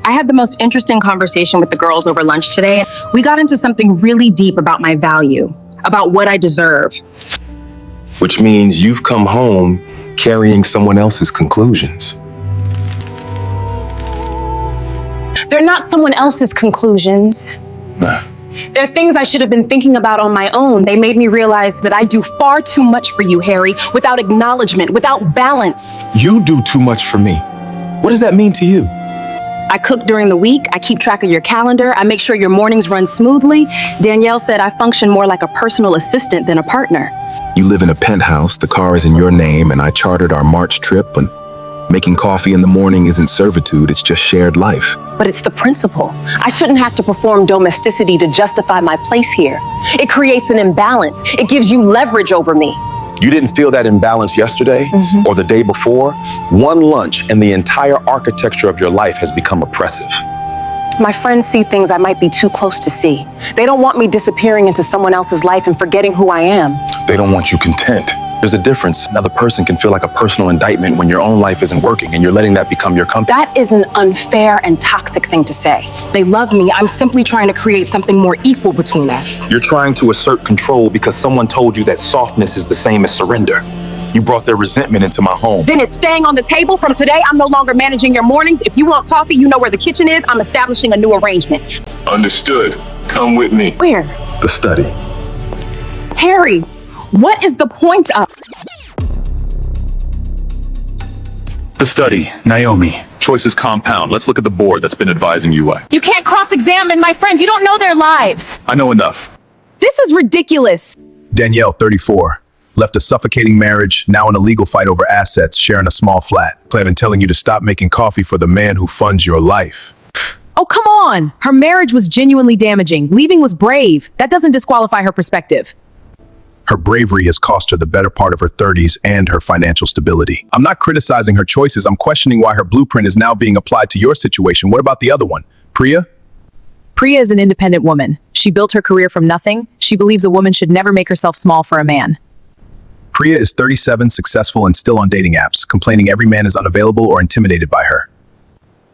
I had the most interesting conversation with the girls over lunch today. We got into something really deep about my value, about what I deserve. Which means you've come home carrying someone else's conclusions. They're not someone else's conclusions. They're things I should have been thinking about on my own. They made me realize that I do far too much for you, Harry, without acknowledgement, without balance. You do too much for me. What does that mean to you? I cook during the week, I keep track of your calendar, I make sure your mornings run smoothly. Danielle said I function more like a personal assistant than a partner. You live in a penthouse, the car is in your name, and I chartered our March trip, and making coffee in the morning isn't servitude, it's just shared life. But it's the principle. I shouldn't have to perform domesticity to justify my place here. It creates an imbalance. It gives you leverage over me. You didn't feel that imbalance yesterday or the day before? One lunch and the entire architecture of your life has become oppressive. My friends see things I might be too close to see. They don't want me disappearing into someone else's life and forgetting who I am. They don't want you content. There's a difference. Another person can feel like a personal indictment when your own life isn't working and you're letting that become your compass. That is an unfair and toxic thing to say. They love me. I'm simply trying to create something more equal between us. You're trying to assert control because someone told you that softness is the same as surrender. You brought their resentment into my home. Then it's staying on the table. From today, I'm no longer managing your mornings. If you want coffee, you know where the kitchen is. I'm establishing a new arrangement. Understood. Come with me. Where? The study. Harry, what is the point of? The study, Naomi. Choice is compound. Let's look at the board that's been advising you why. You can't cross-examine my friends. You don't know their lives. I know enough. This is ridiculous. Danielle, 34. Left a suffocating marriage, now in a legal fight over assets, sharing a small flat. Plan on telling you to stop making coffee for the man who funds your life. Oh, come on. Her marriage was genuinely damaging. Leaving was brave. That doesn't disqualify her perspective. Her bravery has cost her the better part of her 30s and her financial stability. I'm not criticizing her choices. I'm questioning why her blueprint is now being applied to your situation. What about the other one? Priya? Priya is an independent woman. She built her career from nothing. She believes a woman should never make herself small for a man. Priya is 37, successful, and still on dating apps, complaining every man is unavailable or intimidated by her.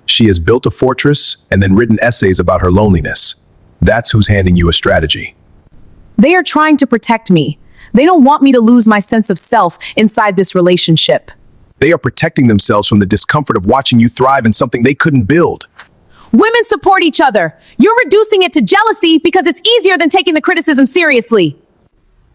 She has built a fortress and then written essays about her loneliness. That's who's handing you a strategy. They are trying to protect me. They don't want me to lose my sense of self inside this relationship. They are protecting themselves from the discomfort of watching you thrive in something they couldn't build. Women support each other. You're reducing it to jealousy because it's easier than taking the criticism seriously.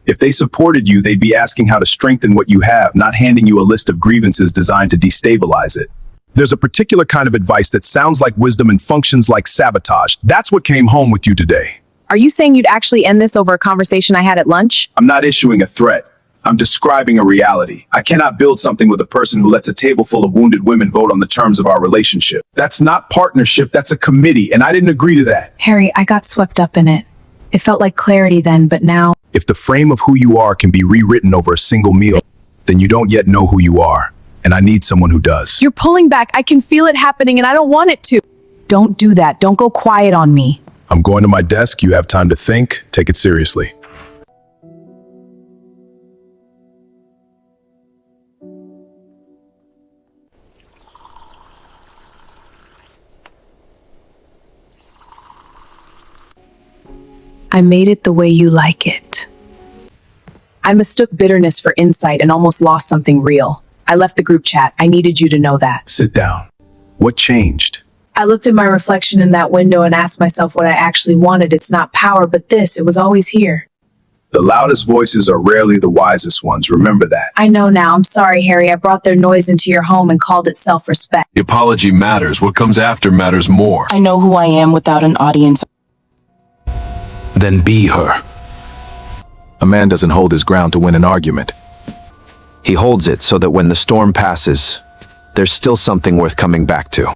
If they supported you, they'd be asking how to strengthen what you have, not handing you a list of grievances designed to destabilize it. There's a particular kind of advice that sounds like wisdom and functions like sabotage. That's what came home with you today. Are you saying you'd actually end this over a conversation I had at lunch? I'm not issuing a threat. I'm describing a reality. I cannot build something with a person who lets a table full of wounded women vote on the terms of our relationship. That's not partnership, that's a committee, and I didn't agree to that. Harry, I got swept up in it. It felt like clarity then, but now... If the frame of who you are can be rewritten over a single meal, then you don't yet know who you are, and I need someone who does. You're pulling back. I can feel it happening, and I don't want it to. Don't do that. Don't go quiet on me. I'm going to my desk. You have time to think. Take it seriously. I made it the way you like it. I mistook bitterness for insight and almost lost something real. I left the group chat. I needed you to know that. Sit down. What changed? I looked at my reflection in that window and asked myself what I actually wanted. It's not power, but this. It was always here. The loudest voices are rarely the wisest ones. Remember that. I know now. I'm sorry, Harry. I brought their noise into your home and called it self-respect. The apology matters. What comes after matters more. I know who I am without an audience. Then be her. A man doesn't hold his ground to win an argument. He holds it so that when the storm passes, there's still something worth coming back to.